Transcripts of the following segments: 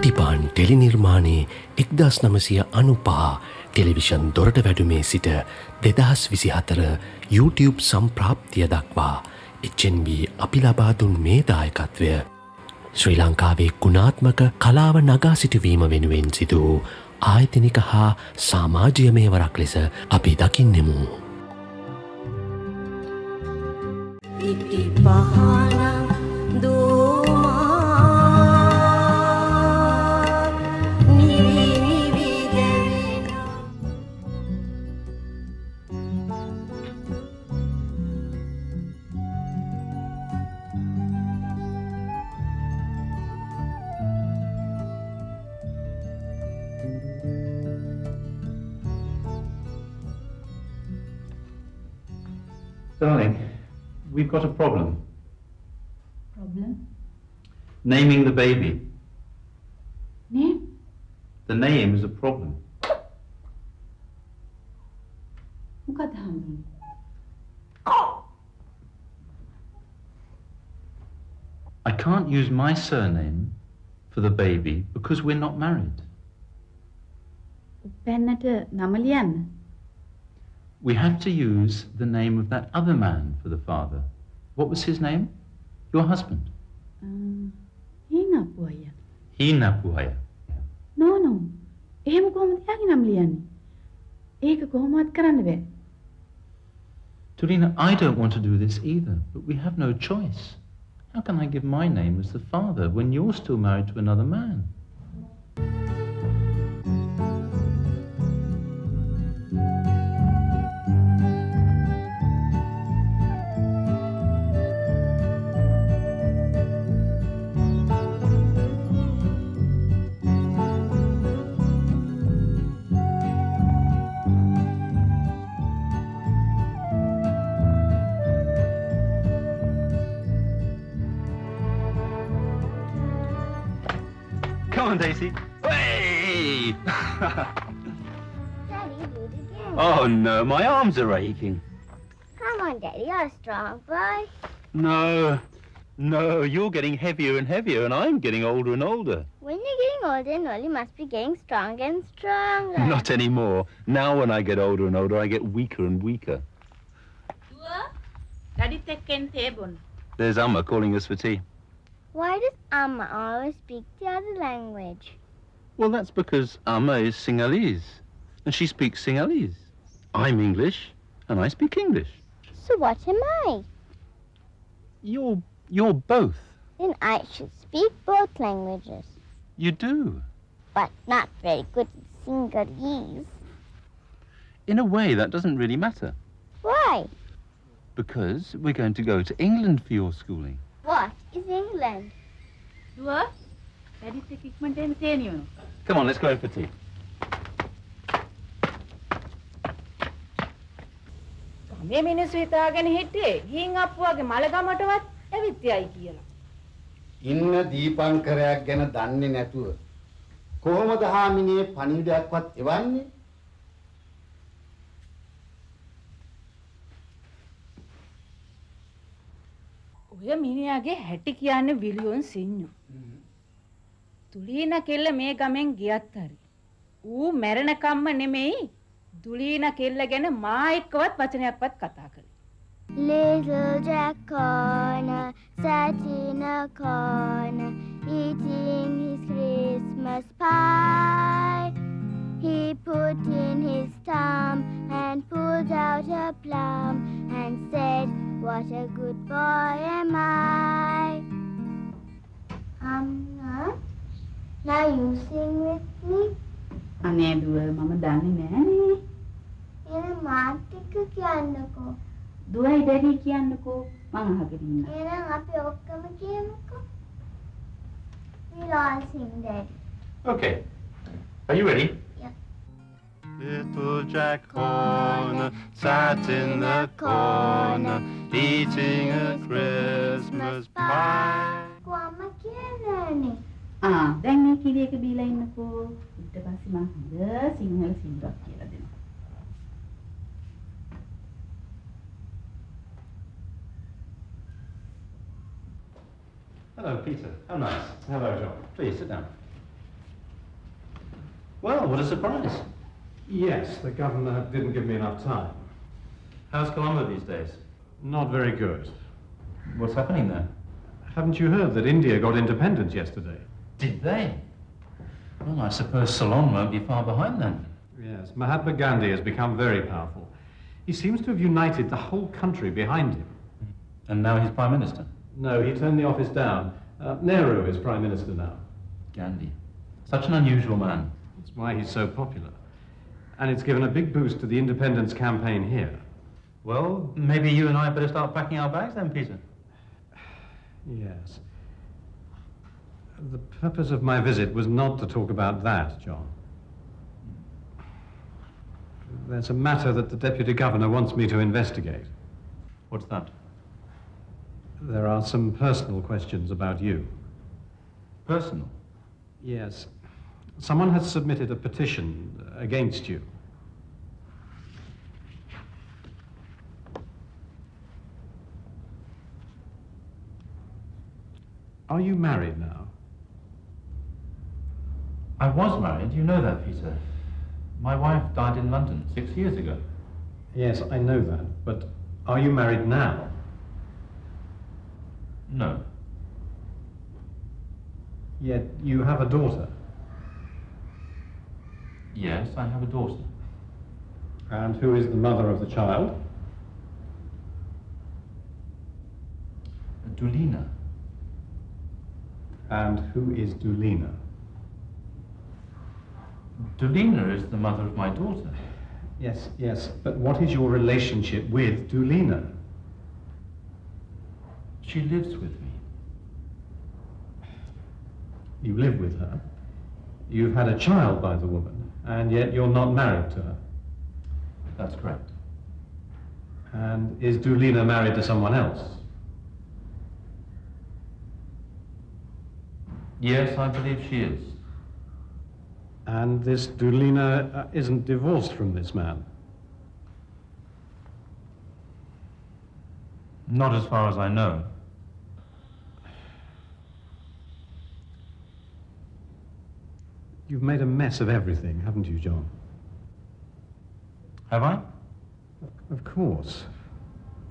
ඉති පහන් ටෙලිනිර්මාණයේ 1995 ටෙලිවිෂන් දොරට වැඩුමේ සිට 2024 YouTube සම්ප්‍රාප්තිය දක්වා HNB අපි ලබා දුන් මේ දායකත්වය ශ්‍රී ලංකාවේ ගුණාත්මක කලාව නගා සිටුවීම වෙනුවෙන් සිදු වූ ආයතනික හා සමාජීය මේවරක් ලෙස අපි දකින්නෙමු. ඉති පහන Darling, we've got a problem. Problem? Naming the baby. Name? The name is a problem. මොකද හම්බුනේ? I can't use my surname for the baby because we're not married. උපැන්නට නම ලියන්න. We have to use the name of that other man for the father. What was his name? Your husband? හීනපු අයියා. Hinapuaya. No. එහෙම කොහොමද යාගේ නම ලියන්නේ? ඒක කොහොමවත් කරන්න බෑ. Tulina, I don't want to do this either, but we have no choice. How can I give my name as the father when you're still married to another man? Come on, Daisy. Hey! Daddy, do it again. Oh no, my arms are aching. Come on, Daddy, you're a strong boy. No, you're getting heavier and heavier, and I'm getting older and older. When you're getting older and older, you must be getting stronger and stronger. Not anymore. Now when I get older and older, I get weaker and weaker. ගඩිත් එක්කෙන් තේ බොන්න. There's Amma calling us for tea. Why does Amma always speak the other language? Well, that's because Amma is Sinhalese, and she speaks Sinhalese. I'm English, and I speak English. So what am I? You're both. Then I should speak both languages, You do. but not very good at Sinhalese. In a way, that doesn't really matter, Why? because we're going to go to England for your schooling. What is England? දුව ගඩිත් එක්ක ඉක්මනට එන්න තේ නියනවා. Come on, let's go in for tea. මේ මිනිස්සු හිතාගෙන හිටියේ හීන් අප්පුවාගේ මලගමටවත් ඇවිත් යයි කියලා. ඉන්න දීපංකරයක් ගැන දන්නේ නැතුව කොහොමද හාමිනේ පණිවිඩයක්වත් එවන්නේ? ඔය මිනිහාගේ හැටි කියන්නේ විලියොන් සිඤ්ඤු. තුලීන කෙල්ල මේ ගමෙන් ගියත් හරි. ඌ මැරෙනකම්ම නෙමෙයි තුලීන කෙල්ල ගැන මා එක්කවත් වචනයක්වත් කතා කළේ. Little Jack Corner sat in a corner eating his Christmas pie. He put in his thumb and pulled out a plum and said, "What a good boy am I." Now you sing with me. අනේ දුව මම දන්නේ නෑනේ. එන මාත් එක්ක කියන්නකෝ. දුවයි daddy කියන්නකෝ මම අහගෙන ඉන්නම්. එහෙනම් අපි ඔක්කොම කියමුකෝ. We'll all sing, Daddy. Okay. Are you ready? Yep. Little Jack Horner sat in the corner eating a Christmas pie. කොහොම කියනනේ? දැන් මේ කිරි එක බීලා ඉන්නකෝ. ඊට පස්සේ මම හොඳ සිංහල සින්දුවක් කියලා දෙනවා. Hello, Peter. How nice. Hello, John. Please sit down. Well, what a surprise. Yes, the governor didn't give me enough time. How's Colombo these days? Not very good. What's happening there? Haven't you heard that India got independence yesterday? Did they? Well, I suppose Ceylon won't be far behind then. Yes, Mahatma Gandhi has become very powerful. He seems to have united the whole country behind him. And now he's Prime Minister? No, he turned the office down. Nehru is Prime Minister now. Gandhi. Such an unusual man. That's why he's so popular. And it's given a big boost to the independence campaign here. Well, maybe you and I better start packing our bags then, Peter. Yes. The purpose of my visit was not to talk about that, John. There's a matter that the Deputy Governor wants me to investigate. What's that? There are some personal questions about you. Personal? Yes. Someone has submitted a petition against you. Are you married now? I was married, you know that, Peter. My wife died in London 6 years ago. Yes, I know that, but are you married now? No. Yet you have a daughter. Yes, I have a daughter. And who is the mother of the child? Dulina. And who is Dulina? Dulina is the mother of my daughter. Yes, but what is your relationship with Dulina? She lives with me. You live with her. You've had a child by the woman, and yet you're not married to her. That's correct. And is Dulina married to someone else? Yes, I believe she is. And this Dulina isn't divorced from this man? Not as far as I know. You've made a mess of everything, haven't you, John? Have I? Of course.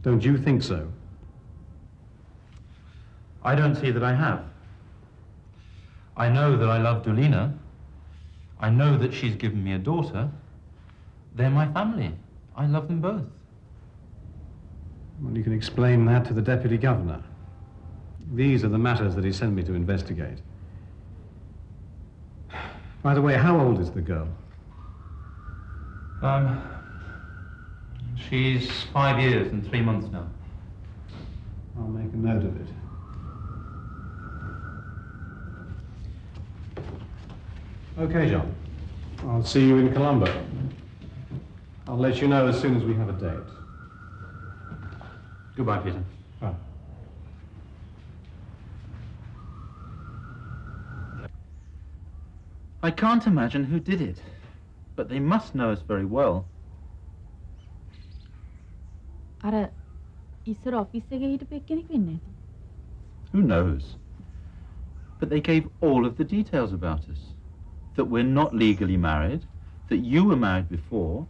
Don't you think so? I don't see that I have. I know that I love Dulina. I know that she's given me a daughter. They're my family. I love them both. Well, you can explain that to the Deputy Governor. These are the matters that he sent me to investigate. By the way, how old is the girl? She's 5 years and 3 months now. I'll make a note of it. Okay, John. I'll see you in Colombo. I'll let you know as soon as we have a date. Goodbye, Peter. Bye. I can't imagine who did it, but they must know us very well. අර ඉස්සර office එකේ හිටපු එක්කෙනෙක් වෙන්නේ නැති. Who knows? But they gave all of the details about us. That we're not legally married, that you were married before,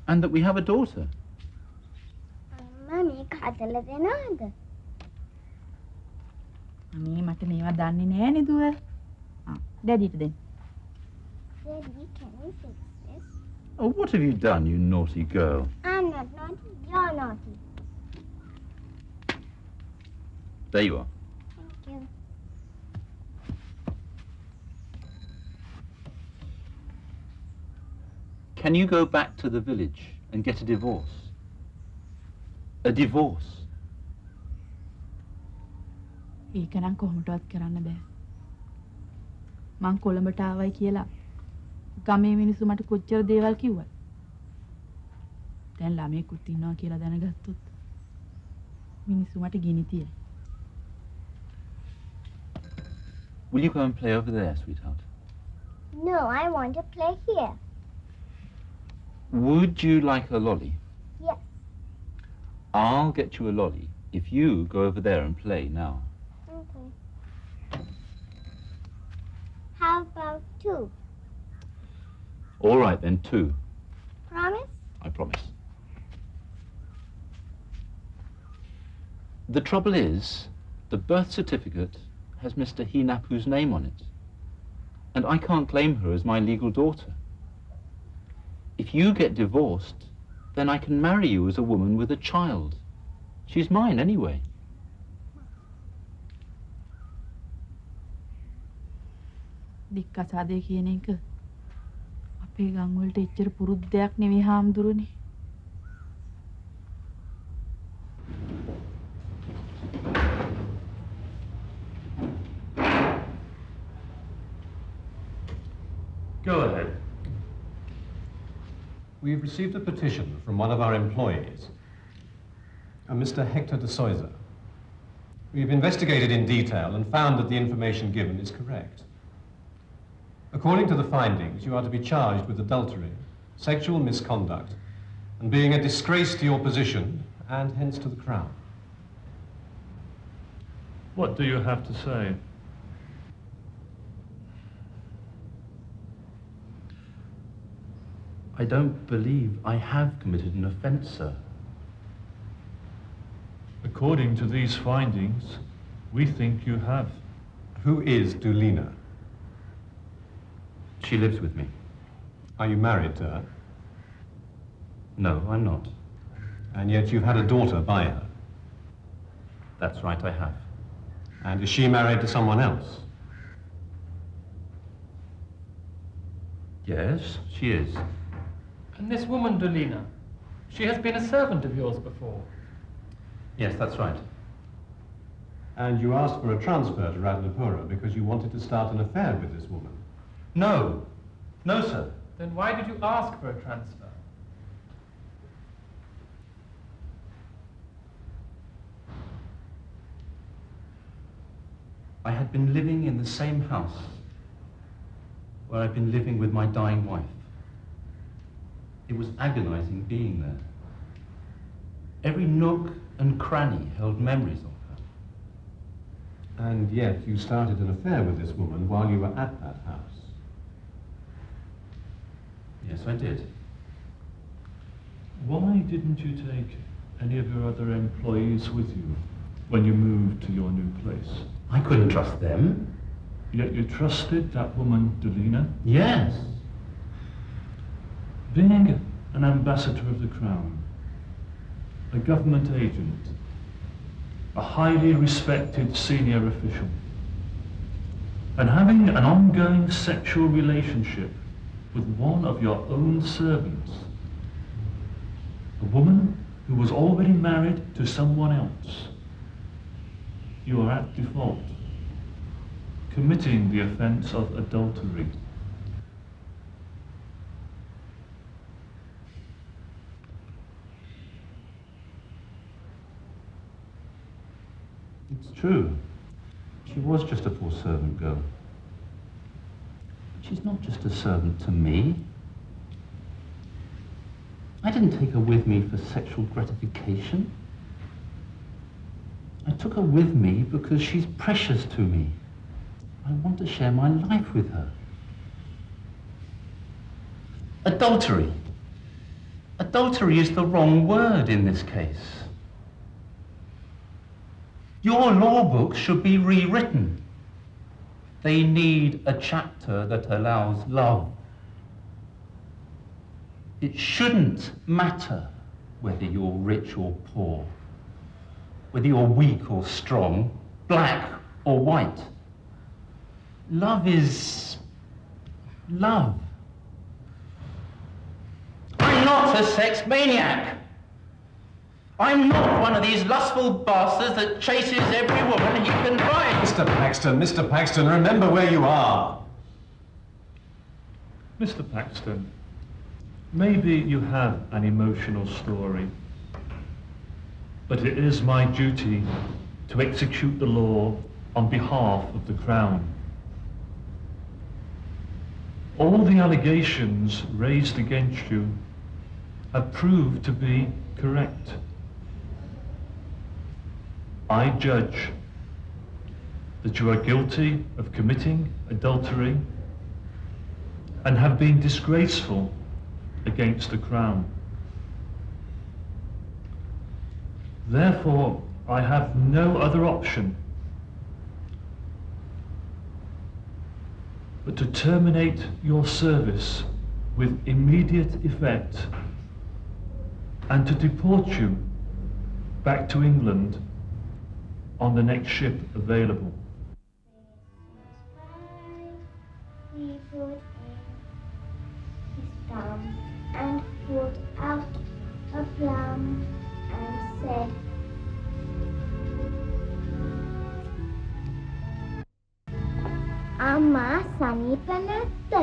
and that we have a daughter. Mummy, හදලා දෙනවද? අනේ මට මේවා දන්නේ නෑ නේ දුව. ඩැඩිට දෙන්න. Daddy, can we fix this? Oh, what have you done, you naughty girl? I'm not naughty, you're naughty. There you are. Thank you. Can you go back to the village and get a divorce? A divorce? ඒක නම් කොහොමදවත් කරන්න බෑ. මං කොළඹට ආවයි කියලා ගමේ මිනිස්සු මට කොච්චර දේවල් කිව්වද? දැන් ළමයෙකුත් ඉන්නවා කියලා දැනගත්තොත් මිනිස්සු මට ගිනි තියයි. Will you go and play over there, sweetheart? No, I want to play here. Would you like a lolly? Yes. I'll get you a lolly if you go over there and play now. Okay. How about two? All right then, 2. Promise? I promise. The trouble is, the birth certificate has Mr. Hinapu's name on it, and I can't claim her as my legal daughter. If you get divorced, then I can marry you as a woman with a child. She's mine anyway. දික්කසාදේ කියන එක අපේ ගම් වලට එච්චර පුරුද්දයක් නෙවෙයි හාමුදුරනේ. Go ahead. We've received a petition from one of our employees, a Mr. Hector de Souza. We've investigated in detail and found that the information given is correct. According to the findings, you are to be charged with adultery, sexual misconduct, and being a disgrace to your position and hence to the Crown. What do you have to say? I don't believe I have committed an offence, sir. According to these findings, we think you have. Who is Dulina? She lives with me. Are you married to her? No, I'm not. And yet you've had a daughter by her. That's right, I have. And is she married to someone else? Yes, she is. And this woman, Dulina, she has been a servant of yours before. Yes, that's right. And you asked for a transfer to Ratnapura because you wanted to start an affair with this woman. No. No, sir. Then why did you ask for a transfer? I had been living in the same house where I'd been living with my dying wife. It was agonizing being there. Every nook and cranny held memories of her. And yet you started an affair with this woman while you were at that house. Yes, I did. Why didn't you take any of your other employees with you when you moved to your new place? I couldn't trust them. Yet you trusted that woman, Dulina? Yes. Being an ambassador of the Crown, a government agent, a highly respected senior official, and having an ongoing sexual relationship with one of your own servants, a woman who was already married to someone else, you are at default, committing the offence of adultery. It's true. She was just a poor servant girl. But she's not just a servant to me. I didn't take her with me for sexual gratification. I took her with me because she's precious to me. I want to share my life with her. Adultery. Adultery is the wrong word in this case. Your law books should be rewritten. They need a chapter that allows love. It shouldn't matter whether you're rich or poor, whether you're weak or strong, black or white. Love is love. I'm not a sex maniac. I'm not one of these lustful bastards that chases every woman he can find. Mr. Paxton, remember where you are. Mr. Paxton, maybe you have an emotional story, but it is my duty to execute the law on behalf of the Crown. All the allegations raised against you have proved to be correct. I judge that you are guilty of committing adultery and have been disgraceful against the Crown. Therefore, I have no other option but to terminate your service with immediate effect and to deport you back to England on the next ship available. He put in his thumb and pulled out a plum and said, "Amma සනීප නැත්ද?"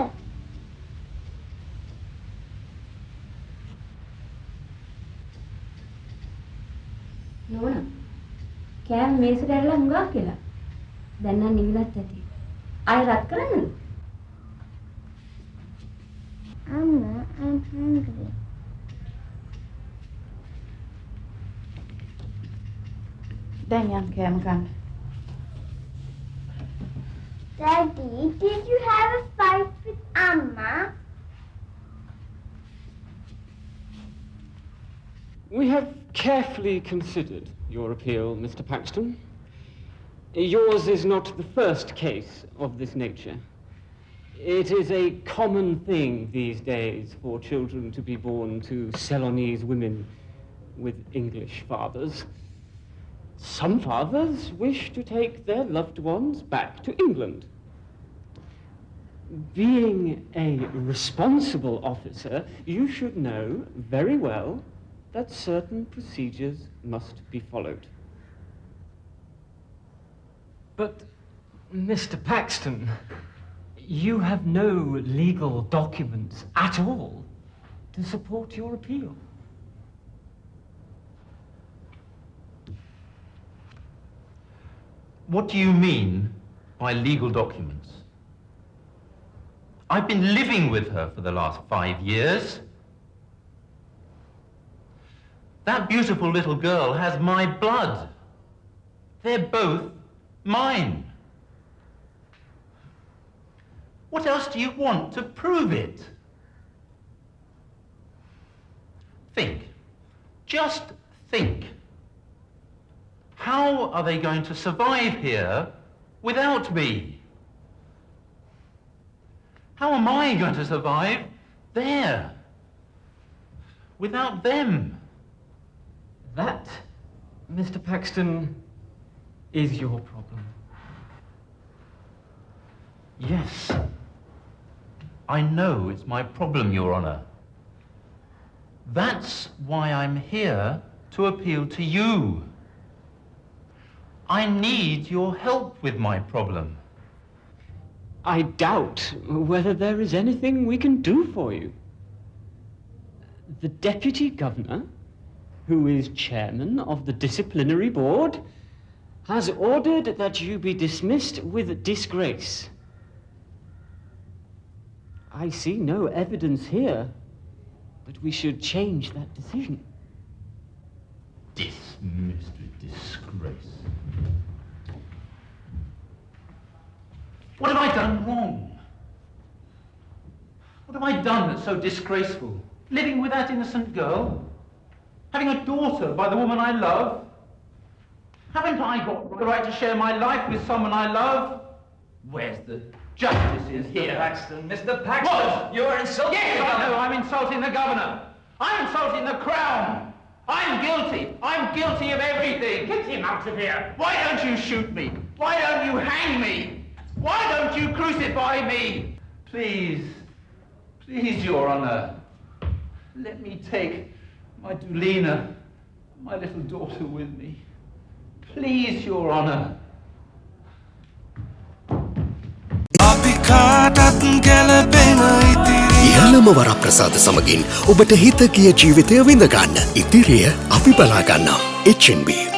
නෝනා කෑම මේසෙට ඇරලා හුඟක් කියලා. දැන් නම් නිවිලත් ඇති. ආයෙ රත් කරන්නද? Amma, I'm hungry. දැන් යන් කෑම ගන්න. Daddy, did you have a fight with Amma? We have carefully considered your appeal, Mr. Paxton. Yours is not the first case of this nature. It is a common thing these days for children to be born to Ceylonese women with English fathers. Some fathers wish to take their loved ones back to England. Being a responsible officer, you should know very well that certain procedures must be followed. But, Mr. Paxton, you have no legal documents at all to support your appeal. What do you mean by legal documents? I've been living with her for the last 5 years. That beautiful little girl has my blood. They're both mine. What else do you want to prove it? Think. Just think. How are they going to survive here without me? How am I going to survive there without them? That, Mr. Paxton, is your problem. Yes. I know it's my problem, Your Honour. That's why I'm here to appeal to you. I need your help with my problem. I doubt whether there is anything we can do for you. The Deputy Governor, who is chairman of the disciplinary board, has ordered that you be dismissed with disgrace. I see no evidence here that we should change that decision. Dismissed with disgrace. What have I done wrong? What have I done that's so disgraceful? Living with that innocent girl? Having a daughter by the woman I love? Haven't I got the right to share my life with someone I love? Where's the justice in here? Mr. Paxton, Mr. Paxton! What? You're insulting yes, the governor! I know, I'm insulting the governor. I'm insulting the Crown. I'm guilty. I'm guilty of everything. Get him out of here! Why don't you shoot me? Why don't you hang me? Why don't you crucify me? Please, please, Your Honour, let me take my Dulina, my little daughter with me. Please, Your Honour. ඉහළම වරප්‍රසාද සමගින් ඔබට හිත කිය ජීවිතය විඳගන්න. ඉතිරිය අපි බලාගන්නම්. HNB